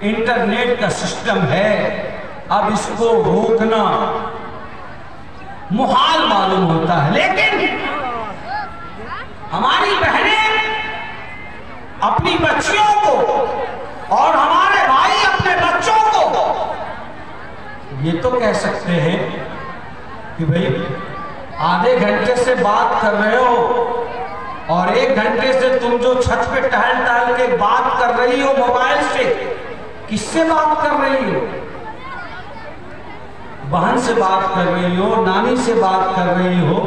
Internet کا system ہے، اب اس کو روکنا محال معلوم ہوتا ہے، لیکن ہماری بہنیں اپنی بچیوں کو اور ہمارے بھائی اپنے بچوں کو یہ تو کہہ سکتے ہیں کہ بھئی آدھے گھنٹے سے بات کر رہے ہو اور 1 گھنٹے سے تم جو چھت پہ ٹہل کے بات کر رہی ہو موبائل سے، کس سے بات کر رہی ہو؟ بہن سے بات کر رہی ہو، نانی سے بات کر رہی ہو،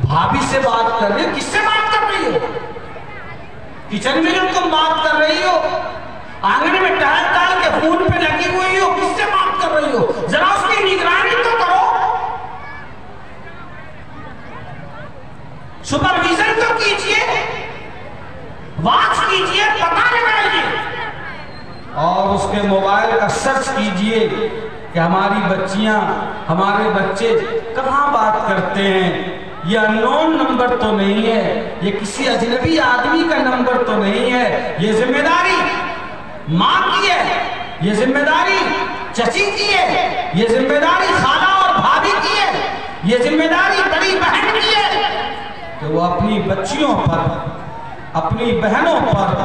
بھابھی سے بات کر رہی ہو، کس سے بات کر رہی ہو؟ کچن میں جو تم بات کر رہی ہو، آنگن میں ٹہل کے فون پہ لگی ہوئی ہو، کس سے بات کر رہی ہو؟ ذرا اس کی نگرانی تو کرو، سپرویژن تو کیجئے، واچ کیجئے، پتہ لگائیے اور اس کے موبائل کا سرچ کیجئے کہ ہماری بچیاں، ہمارے بچے کہاں بات کرتے ہیں۔ یہ اننون نمبر تو نہیں ہے، یہ کسی اجنبی آدمی کا نمبر تو نہیں ہے، یہ ذمہ داری ماں کی ہے، یہ ذمہ داری چچی کی ہے، یہ ذمہ داری خالہ اور بھابھی کی ہے، یہ ذمہ داری بڑی بہن کی ہے کہ وہ اپنی بچیوں پر، اپنی بہنوں پر،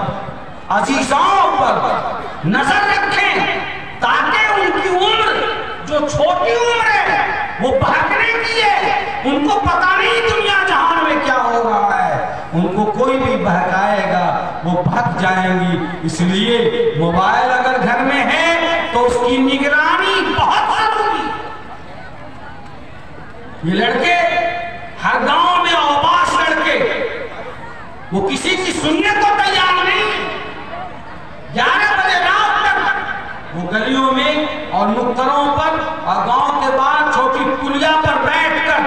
عزیزاؤں پر نظر رکھیں تاکہ ان کی عمر جو چھوٹی عمر ہے وہ بھاگنے کی ہے، ان کو پتہ نہیں دنیا جہان میں کیا ہو رہا ہے، ان کو کوئی بھی بہکائے گا وہ بھگ جائیں گی۔ اس لیے موبائل اگر گھر میں ہے تو اس کی نگرانی بہت ضروری۔ یہ لڑکے ہر گاؤں میں اوباش لڑکے، وہ کسی کی سننے کو تیار نہیں، 11 بجے رات تک وہ گلیوں میں اور نکتروں پر اور گاؤں کے بعد چھوٹی پلیا پر بیٹھ کر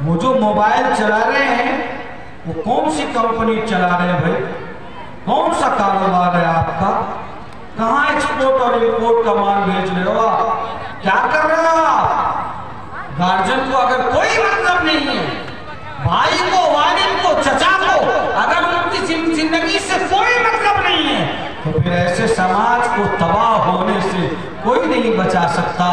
وہ جو موبائل چلا رہے ہیں وہ کون سی کمپنی چلا رہے ہیں بھائی؟ کون سا کاروبار ہے آپ کا؟ کہاں ایکسپورٹ اور امپورٹ کا مال بھیج رہے ہو آپ؟ کیا کر رہے ہو آپ؟ گارجن کو اگر کوئی مطلب نہیں ہے، بھائی کو، والد کو، چچا کو اگر ان کی زندگی سے کوئی مطلب نہیں ہے تو پھر ایسے سماج کو تباہ ہونے سے کوئی نہیں بچا سکتا،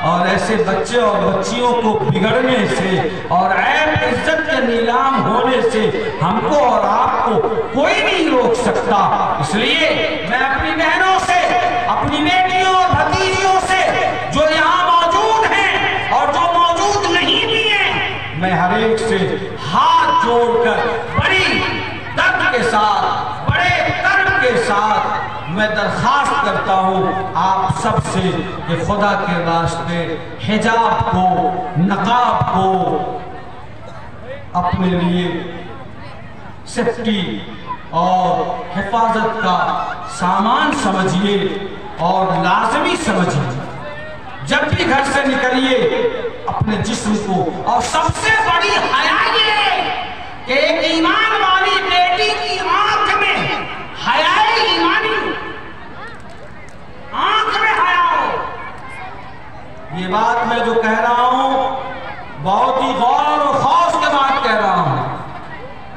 اور ایسے بچے اور بچیوں کو بگڑنے سے اور عیب عزت کے نیلام ہونے سے ہم کو اور آپ کو کوئی نہیں روک سکتا۔ اس لیے میں اپنی بہنوں سے، اپنی بیٹیوں اور بھتیجیوں سے جو یہاں موجود ہیں اور جو موجود نہیں بھی ہیں، میں ہر ایک سے ہاتھ جوڑ کر بڑی درد کے ساتھ، بڑے کرم کے ساتھ میں درخواست کرتا ہوں آپ سب سے کہ خدا کے واسطے حجاب کو، نقاب کو اپنے لیے سیفٹی اور حفاظت کا سامان سمجھیے اور لازمی سمجھیے۔ جب بھی گھر سے نکلیے اپنے جسم کو، اور سب سے بڑی حیا یہ ہے کہ ایک ایمان والی بیٹی کی آنکھ میں حیا ایمانی، آنکھ میں حیا ہو۔ یہ بات میں جو کہہ رہا ہوں بہت ہی غور و خوف کے بعد کہہ رہا ہوں۔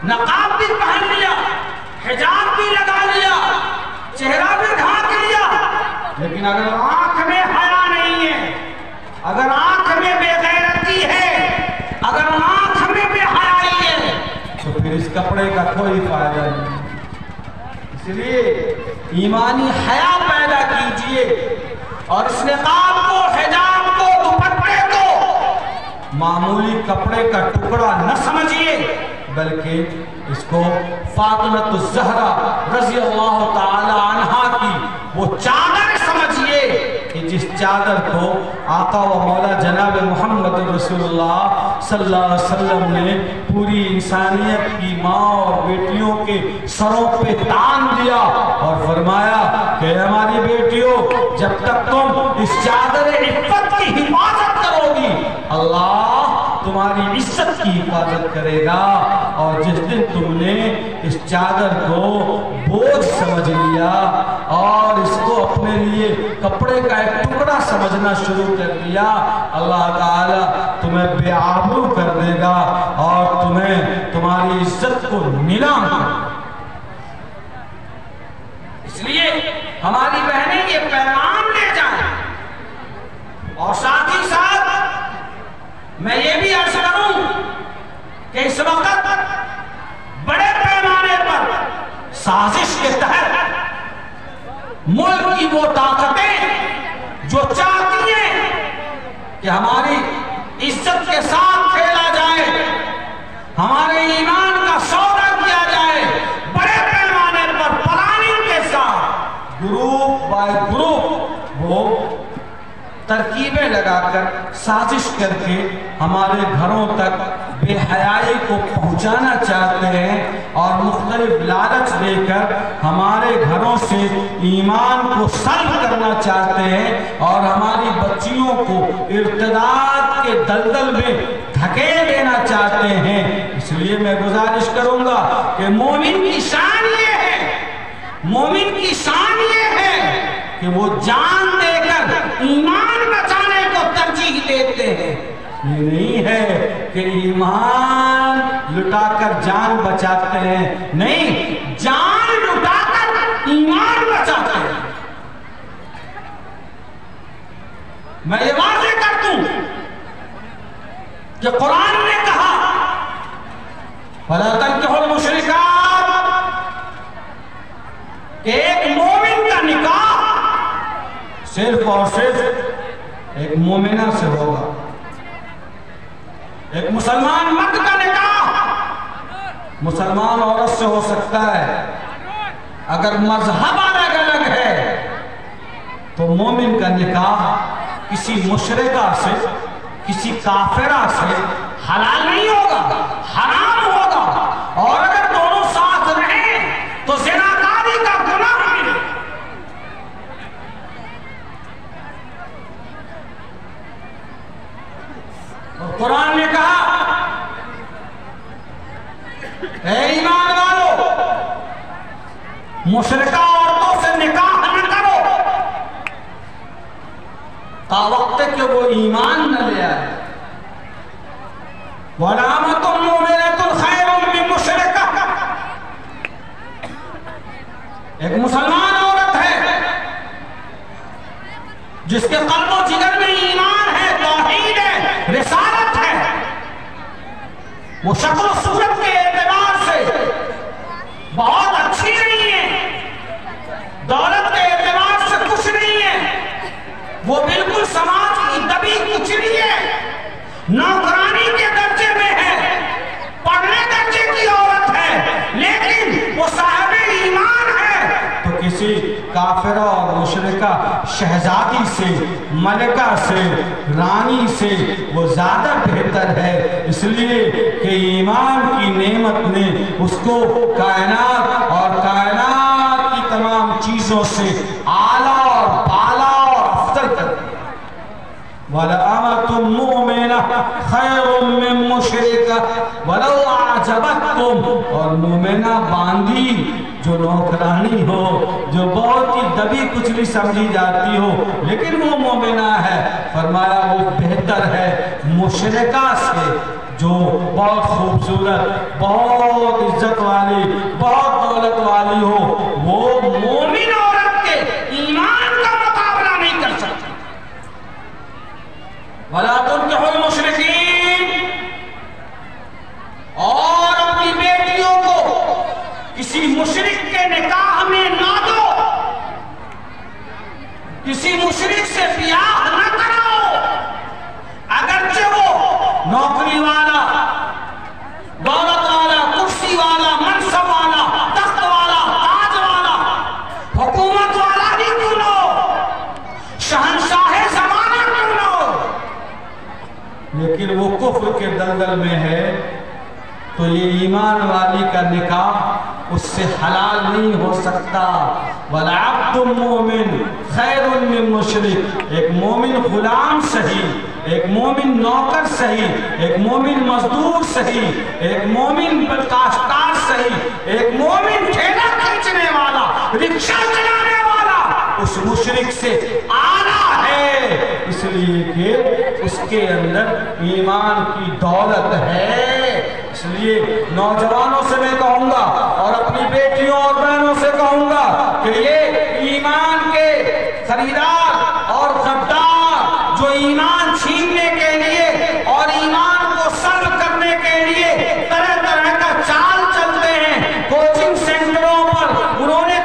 نقاب بھی پہن لیا، حجاب بھی لگا لیا، چہرہ بھی ڈھانک لیا، لیکن اگر آنکھ میں حیا نہیں ہے، اگر آنکھ میں بے غیرتی ہے، اگر آنکھ میں بے حیائی ہے تو پھر اس کپڑے کا کوئی فائدہ نہیں۔ اس لیے ایمانی حیا پیدا کیجئے اور اس نقاب کو، حجاب کو، دوپٹے کو معمولی کپڑے کا ٹکڑا نہ سمجھیے، بلکہ اس کو فاطمہ الزہرا رضی اللہ تعالی عنہا کی وہ چادر سمجھیے کہ جس چادر کو آقا و مولا جناب محمد رسول اللہ صلی اللہ علیہ وسلم نے پوری انسانیت کی ماں اور بیٹیوں کے سروں پہ تان دیا اور فرمایا کہ ہماری بیٹیوں، جب تک تم اس چادر عفت کی حفاظت کرو گی، اللہ تمہاری عزت کی حفاظت کرے گا، اور جس دن تم نے اس چادر کو بوجھ سمجھ لیا اور اس کو اپنے لیے کپڑے کا ایک ٹکڑا سمجھنا شروع کر دیا، اللہ تعالیٰ تمہیں بے آبرو کر دے گا اور تمہیں تمہاری عزت کو نیلام کر دے گا۔ اس لیے لیے ہماری بہنیں یہ پیغام لے جائیں. اور ساتھ ہی ساتھ میں یہ بھی عرض کروں کہ اس وقت بڑے پیمانے پر سازش کے تحت ملک کی وہ طاقتیں جو چاہتی ہیں کہ ہماری عزت کے ساتھ کھیلا جائے، ہمارے ایمان کا سودا کیا جائے، بڑے پیمانے پر پلاننگ کے ساتھ گروپ بائی گروپ وہ ترکیبیں لگا کر سازش کر کے ہمارے گھروں تک بے حیائی کو پہنچانا چاہتے ہیں اور مختلف لالچ دے کر ہمارے گھروں سے ایمان کو سلب کرنا چاہتے ہیں اور ہماری بچیوں کو ارتداد کے دلدل میں دھکیل دینا چاہتے ہیں. اس لیے میں گزارش کروں گا کہ مومن کی شان یہ ہے، مومن کی شان یہ ہے کہ وہ جان دے کر ایمان بچانے کو ترجیح دیتے ہیں. یہ نہیں ہے کہ ایمان لٹا کر جان بچاتے ہیں، نہیں، جان لٹا کر ایمان بچاتے ہیں. میں یہ واضح کر دوں کہ قرآن نے کہا فَلَا تَنكِحُوا الْمُشْرِكَاتِ، کہ ایک مومن کا نکاح صرف اور صرف ایک مومنہ سے ہوگا. ایک مسلمان مرد کا نکاح مسلمان عورت سے ہو سکتا ہے. اگر مذہب الگ الگ ہے تو مومن کا نکاح کسی مشرکہ سے، کسی کافرہ سے حلال نہیں ہوگا، حرام ہوگا. اور اگر دونوں ساتھ رہیں تو زناکاری کا گناہ ملے. اور قرآن نے کہا اے ایمان والو، مشرکہ عورتوں سے نکاح نہ کرو تا وقت کہ وہ ایمان نہ لے آئے. وَلَامَةٌ مُؤْمِنَةٌ خَيْرٌ مِّن مُشْرِكَةٍ، ایک مسلمان عورت ہے جس کے قلب و جگر میں ایمان ہے، توحید ہے، رسالت ہے. وہ شکل و صورت کے اعتبار سے بہت اچھی نہیں ہے، دولت کے اعتبار سے کچھ نہیں ہے، وہ بالکل سماج کی دبی کچری ہے، نوکرانی کے درجے میں ہے، پڑھنے درجے کی عورت ہے، لیکن وہ صاحب ایمان ہے. تو کسی کافرہ اور مشرکہ شہزادی سے، ملکہ سے، رانی سے وہ زیادہ بہتر ہے، اس لیے کہ ایمان کی نعمت نے اس کو کائنات اور کائنات کی تمام چیزوں سے اعلیٰ اور بالا اور افضل کر دیا. وَلَأَمَةٌ مُؤْمِنَةٌ خَيْرٌ مِّن مُشْرِكَةٍ وَلَوْ أَعْجَبَتْكُمْ، اور مومنہ باندھی جو نوکرانی ہو، جو بہت ہی دبی کچلی سمجھی جاتی ہو لیکن وہ مومنہ ہے، فرمایا وہ بہتر ہے مشرکہ سے جو بہت خوبصورت، بہت عزت والی، بہت دولت والی ہو. وہ مومن عورت کے ایمان کا مقابلہ نہیں کر سکتی. وَلَا تُنكِحُوا الْمُشْرِكِينَ، اور اپنی بیٹیوں کو کسی مشرک کے نکاح میں نہ دو، کسی مشرک سے بیاہ نہ کراؤ، اگرچہ وہ نوکری والا، دولت والا، کرسی والا، منصب والا، تخت والا، تاج والا، حکومت والا ہی کیوں نہ ہو، شہنشاہ زمانہ کیوں نہ ہو، لیکن وہ کفر کے دلدل میں ہے تو یہ ایمان والی کا نکاح اس سے حلال نہیں ہو سکتا. وَلَعَبْدٌ مُؤْمِنٌ خَيْرٌ مِّن مُشْرِكٍ، ایک مومن غلام صحیح، ایک مومن نوکر صحیح، ایک مومن مزدور صحیح، ایک مومن کاشتکار صحیح، ایک مومن ٹھیلا کھینچنے والا، رکشہ چلانے والا اس مشرک سے اعلیٰ ہے، اس لیے کہ اس کے اندر ایمان کی دولت ہے. اس لیے نوجوانوں سے میں کہوں گا اور اپنی بیٹیوں اور بہنوں سے کہوں گا کہ یہ پٹیدار اور غدار جو ایمان چھیننے کے لیے اور ایمان کو سلب کرنے کے لیے طرح طرح کا چال چلتے ہیں. کوچنگ سینٹروں پر انہوں نے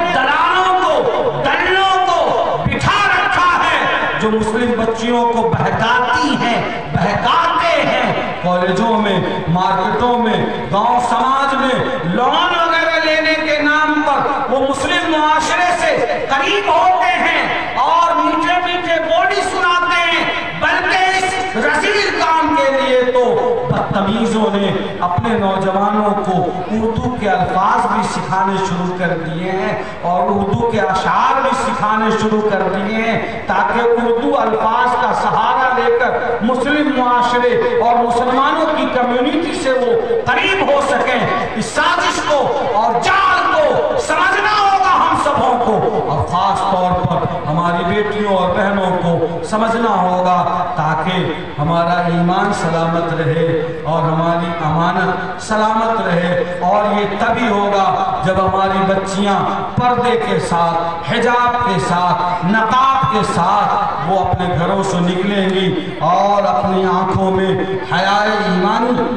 دلوں کو بٹھا رکھا ہے جو مسلم بچیوں کو بہکاتی ہیں، بہکاتے ہیں. کالجوں میں، مارکیٹوں میں، گاؤں سماج میں لون وغیرہ لینے کے نام پر وہ مسلم معاشرے سے قریب ہوتے ہیں اور میٹھے میٹھے بولی سناتے ہیں. بلکہ اس رذیل کام کے لیے تو بدتمیزوں نے اپنے نوجوانوں کو اردو کے الفاظ بھی سکھانے شروع کر دیے ہیں اور اردو کے اشعار بھی سکھانے شروع کر دیے ہیں تاکہ اردو الفاظ کا سہارا لے کر مسلم معاشرے اور مسلمانوں کی کمیونٹی سے وہ قریب ہو سکیں. اس سازش کو اور جال کو سمجھنا ہوگا ہم سبوں کو، اور خاص طور پر ہماری بیٹیوں اور بہنوں کو سمجھنا ہوگا تاکہ ہمارا ایمان سلامت رہے اور ہماری امانت سلامت رہے. اور یہ تبھی ہوگا جب ہماری بچیاں پردے کے ساتھ، حجاب کے ساتھ، نقاب کے ساتھ وہ اپنے گھروں سے نکلیں گی اور اپنی آنکھوں میں حیائے ایمانی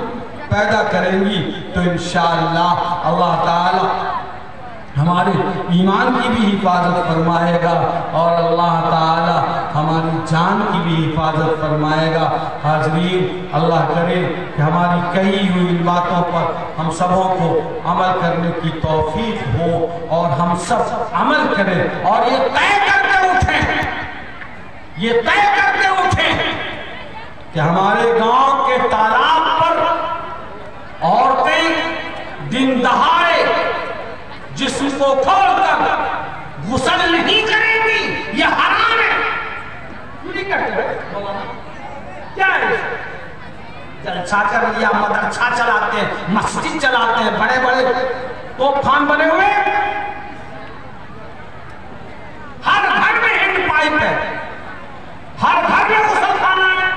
پیدا کریں گی. تو انشاءاللہ اللہ تعالی ہمارے ایمان کی بھی حفاظت فرمائے گا اور اللہ تعالی ہماری جان کی بھی حفاظت فرمائے گا. حاضرین، اللہ کرے کہ ہماری کہی ہوئی باتوں پر ہم سبوں کو عمل کرنے کی توفیق ہو اور ہم سب عمل کریں اور یہ طے کر کے اٹھیں کہ ہمارے گاؤں کے تالاب پر عورتیں دن دہاڑے جسم کو کھول کر غسل نہیں کریں گی. یہ حرام ہے. کیوں نہیں کرتے؟ کیا ہے؟ جلسہ کر لیا، مدرسہ چلاتے ہیں، مسجد چلاتے ہیں، بڑے بڑے توپ خان بنے ہوئے. ہر گھر میں ہینڈ پائپ ہے، ہر گھر میں غسل خانہ ہے.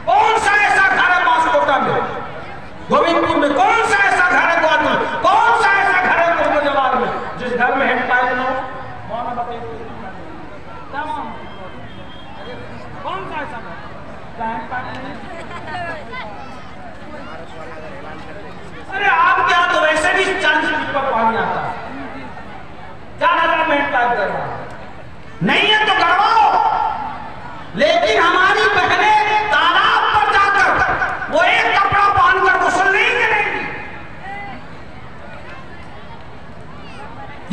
کون سا ایسا گھر ہے باسکوٹا میں، گوبندپور میں؟ کون سا ایسا گھر ہے گواتر میں؟ کون سا ایسا گھر ہے قرب جوار میں جس گھر میں ہینڈ پائپ نہ ہو؟ کون سا ایسا گھر ہینڈ پائپ نہیں؟ ارے آپ کے یہاں تو ویسے بھی 40 فٹ پر پانی آتا ہے، جانا جانا میں ہینڈ پائپ کر رہا نہیں ہے تو کرواؤ. لیکن ہماری بہنیں تالاب پر جا کر وہ ایک کپڑا پہن کر غسل نہیں کریں گی.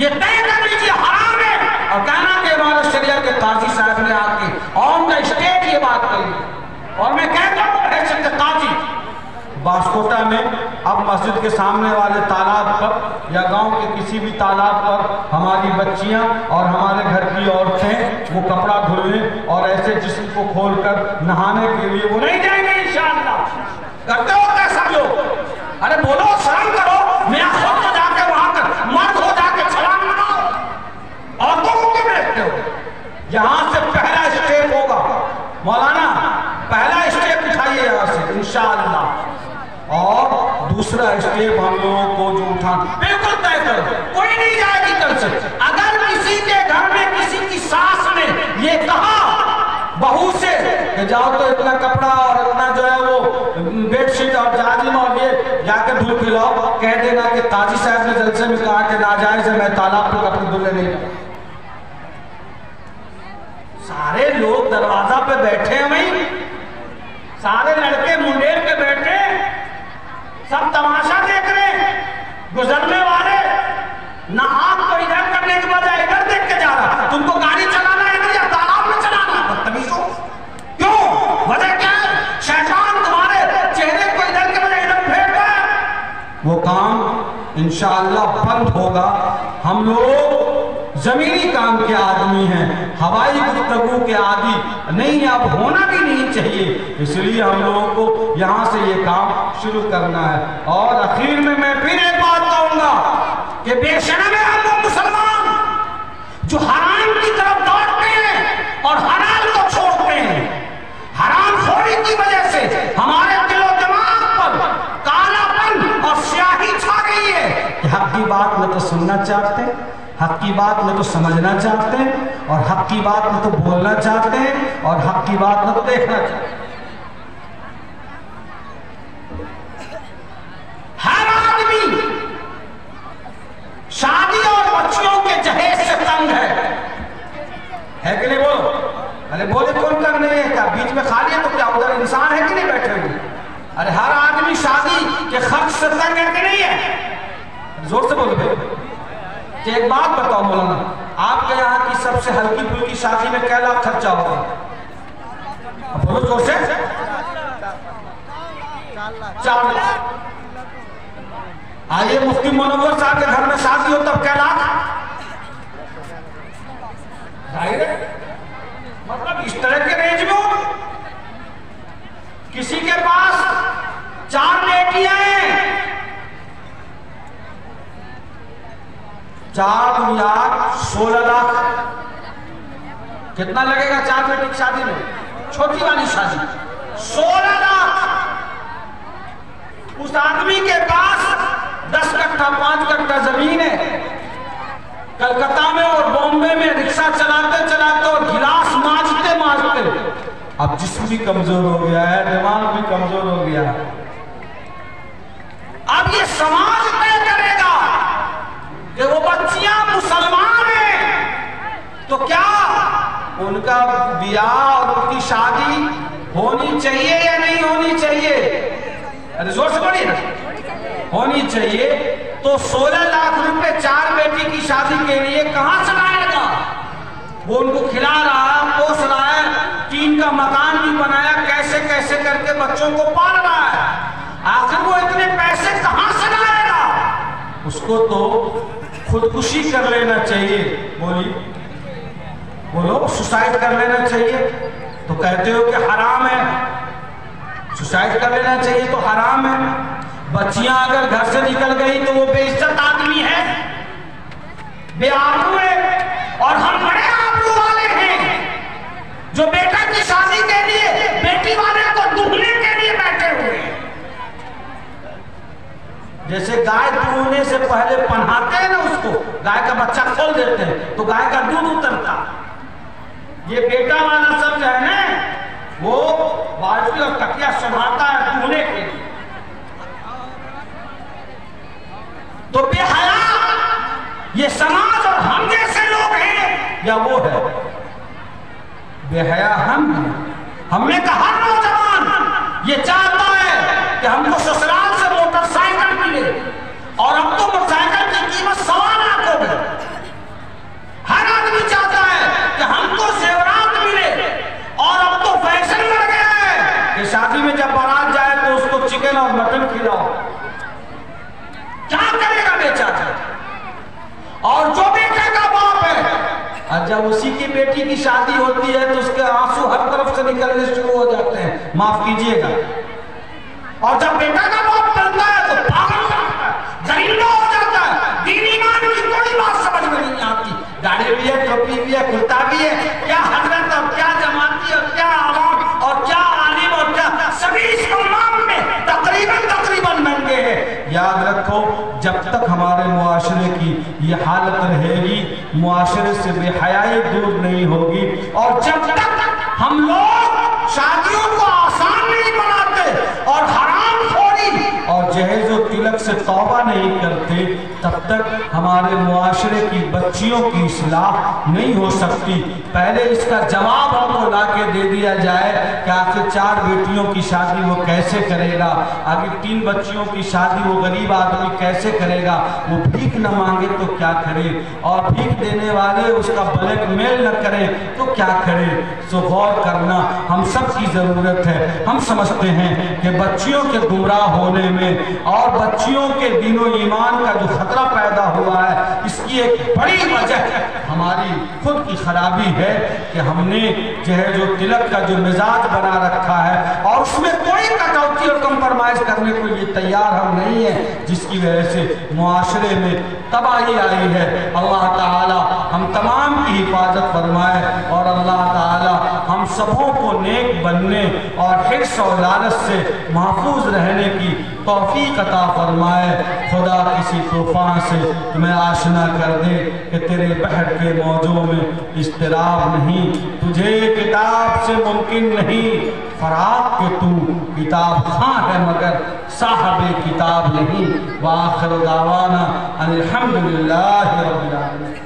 یہ طے کر لیجیے حرام ہے. اور کہنا کہ ہمارے شریعہ کے قاضی صاحب نے آ کے آن دا اسٹیٹ یہ بات کہی اور میں کہتا ہوں حیثیت قاضی باسکوٹا میں اب مسجد کے سامنے والے تالاب پر یا گاؤں کے کسی بھی تالاب پر ہماری بچیاں اور ہمارے گھر کی عورتیں وہ کپڑا دھلنے اور ایسے جسم کو کھول کر نہانے کے لیے وہ نہیں جائیں گے انشاءاللہ. کرتے ہو کیا سب لوگ؟ ارے بولو، شرم کرو. میں خود تو جا کے وہاں کر مرد ہو جا کے چھلانگ لگاؤ. عورتوں کو کیوں بیٹھتے ہو؟ یہاں سے پہلا اسٹیپ ہوگا. مولانا پہلا اسٹیپ اٹھائیے یہاں سے انشاءاللہ، اور دوسرا اسٹیپ ہم لوگوں کو جو اٹھانا بالکل طے کرو. کوئی نہیں جائے گی کل سے. اگر کسی کے گھر میں کسی کی ساس نے یہ کہا بہو سے کہ جاؤ تو اتنا کپڑا اور اتنا جو ہے وہ بیڈ شیٹ اور جاجم اور یہ جا کے دھل کے لاؤ، کہہ دینا کہ قاضی صاحب نے جلسے میں کہا کہ ناجائز ہے، میں تالاب پہ کپڑے دھلنے نہیں جاؤں. سارے لوگ دروازہ پہ بیٹھے ہیں وہیں، سارے لڑکے منڈیر پہ بیٹھے، سب تماشا دیکھ رہے ہیں. گزرنے والے نہ آپ کو ادھر کرنے کے بجائے ادھر دیکھ کے جا رہا. تم کو گاڑی چلانا ہے یا تالاب میں چلانا؟ بدتمیزوں. کیوں؟ وجہ کیا ہے؟ شیطان تمہارے چہرے کو ادھر کے بجائے ادھر پھیر رہا ہے. وہ کام انشاءاللہ بند ہوگا. ہم لوگ زمینی کام کے آدمی ہیں، ہوائی گفتگو کے عادی نہیں، اب ہونا بھی نہیں چاہیے. اس لیے ہم لوگوں کو یہاں سے یہ کام شروع کرنا ہے. اور اخیر میں پھر ایک بات کہوں گا کہ بے شرم ہے ہم لوگ مسلمان جو حرام کی طرف دوڑتے ہیں اور حلال کو چھوڑتے ہیں. حرام خوری کی وجہ سے ہمارے دل و دماغ پر کالا پن اور سیاہی چھا گئی ہے کہ حق کی بات نہ تو سننا چاہتے حق کی بات نہ تو سمجھنا چاہتے ہیں، اور حق کی بات نہ تو بولنا چاہتے ہیں، اور حق کی بات نہ تو دیکھنا چاہتے ہیں۔ ہر آدمی شادی اور بچیوں کے جہیز سے تنگ ہے کہ نہیں؟ بولو، ارے بولے کون کر نہیں ہے؟ کیا بیچ میں خالی ہے تو کیا ادھر انسان ہے کہ نہیں بیٹھے ہوئے؟ ارے ہر آدمی شادی کے خرچ سے تنگ ہے کہ نہیں ہے؟ زور سے بولو بھائی۔ کہ ایک بات بتاؤ مولانا، آپ کے یہاں کی سب سے ہلکی پھلکی شادی میں کیا لاکھ خرچہ ہوگا؟ بولو زور سے۔ 4 لاکھ۔ آئیے مفتی منور صاحب کے گھر میں شادی ہو تب کیا لاکھ؟ ظاہر ہے، مطلب اس طرح کے رینج میں ہو۔ کسی کے پاس 4 بیٹیاں ہیں، 4 دنیا 16 لاکھ۔ کتنا لگے گا 4 بیٹی کی شادی میں؟ چھوٹی والی شادی 16 لاکھ۔ اس آدمی کے پاس 10 کٹھا 5 کٹھا زمین ہے، کلکتہ میں اور بامبے میں رکشہ چلاتے چلاتے اور گلاس مانجتے مانجتے اب جسم بھی کمزور ہو گیا ہے، دماغ بھی کمزور ہو گیا ہے۔ اب یہ سماج طے کرے گا کہ وہ بچیاں مسلمان ہیں تو کیا ان کا بیاہ اور ان کی شادی ہونی چاہیے یا نہیں ہونی چاہیے؟ ارے زور سے بڑی نا، ہونی چاہیے۔ تو 16 لاکھ روپے 4 بیٹی کی شادی کے لیے کہاں سے لائے گا؟ وہ ان کو کھلا رہا ہے، پوس رہا ہے، ٹین کا مکان بھی بنایا، کیسے کیسے کر کے بچوں کو پال رہا ہے۔ آخر وہ اتنے پیسے کہاں سے لائے گا؟ اس کو تو خودکشی کر لینا چاہیے۔ بولو سوسائڈ کر لینا چاہیے۔ تو کہتے ہو کہ حرام ہے، سوسائڈ کر لینا چاہیے تو حرام ہے۔ بچیاں اگر گھر سے نکل گئی تو وہ بے عزت آدمی ہے، بے آبرو ہے، اور ہم بڑے آبرو والے ہیں جو بیٹا کی شادی کے لیے بیٹی والے کو دہنے کے لیے بیٹھے ہوئے ہیں۔ جیسے گائے دہنے سے پہلے پنہاتے ہیں نا، اس کو گائے کا بچہ کھول دیتے ہیں تو گائے کا دودھ اترتا۔ یہ بیٹا والا سب جو ہے نا، وہ بالٹی اور تکیا سنبھالتا ہے دہنے کے لیے۔ تو بے حیا یہ سماج اور ہم جیسے لوگ ہیں یا وہ ہے؟ بے حیا ہم ہیں۔ ہم میں کا ہر نوجوان یہ چاہتا ہے کہ ہم کو سسرال سے موٹر سائیکل ملے، اور اب تو موٹر سائیکل کی قیمت 1.25 لاکھ ہو گئے۔ ہر آدمی چاہتا ہے کہ ہم کو زیورات ملے، اور اب تو فیشن بڑھ گیا ہے کہ شادی میں جب بارات جائے تو اس کو چکن اور مٹن کھلاؤ۔ کیا کرے گا بیچارہ؟ اور جو بیٹے کا باپ ہے، اور جب اسی کی بیٹی کی شادی ہوتی ہے تو اس کے آنسو ہر طرف سے نکلنے شروع ہو جاتے ہیں، معاف کیجئے گا۔ اور جب بیٹا کا باپ بنتا ہے تو پاگل ہو جاتا ہے، درندہ ہو جاتا ہے، دین ایمان کی کوئی بات سمجھ میں نہیں آتی۔ گاڑی بھی ہے، ٹوپی بھی ہے، کرتا بھی ہے، کیا حضرت اور کیا جماعتی اور کیا عوام اور کیا عالم اور کیا سبھی اس امام میں تقریباً بن گئے ہیں۔ یاد رکھو، جب تک ہمارے معاشرے کی یہ حالت رہے گی، معاشرے سے بے حیائی دور نہیں ہوگی، اور جب تک ہم لوگ شادیوں کو آسان نہیں بناتے اور حرام خوری اور جہیز و تلک سے توبہ نہیں کرتے، تب تک ہمارے معاشرے کی بچیوں کی اصلاح نہیں ہو سکتی۔ پہلے اس کا جواب ہم کو لا کے دے دیا جائے کہ آخر 4 بیٹیوں کی شادی وہ کیسے کرے گا، آگے 3 بچیوں کی شادی وہ غریب آدمی کیسے کرے گا، وہ بھیک نہ مانگے تو کیا کرے، اور بھیک دینے والے اس کا بلیک میل نہ کرے تو کیا کرے۔ سو غور کرنا ہم سب کی ضرورت ہے۔ ہم سمجھتے ہیں کہ بچیوں کے گمراہ ہونے میں اور بچیوں کے دین و ایمان کا جو خطرہ پیدا ہوا ہے، اس کی ایک بڑی وجہ ہماری خود کی خرابی ہے کہ ہم نے جہیز و تلک کا جو مزاج بنا رکھا ہے، اور اس میں کوئی کٹوتی اور کمپرمائز کرنے کو یہ تیار ہم نہیں ہیں، جس کی وجہ سے معاشرے میں تباہی آئی ہے۔ اللہ تعالی ہم تمام کی حفاظت فرمائے، اور اللہ تعالی ہم سبوں کو نیک بننے اور حرص و لالچ سے محفوظ رہنے کی توفیق عطا فرمائے۔ خدا کسی طوفان سے تمہیں آشنا کر دے کہ تیرے بحر کے موجوں میں اضطراب نہیں، تجھے کتاب سے ممکن نہیں فراق کہ تو کتاب خواں ہے مگر صاحب کتاب نہیں۔ وآخر دعوانا ان الحمدللہ رب العالمین۔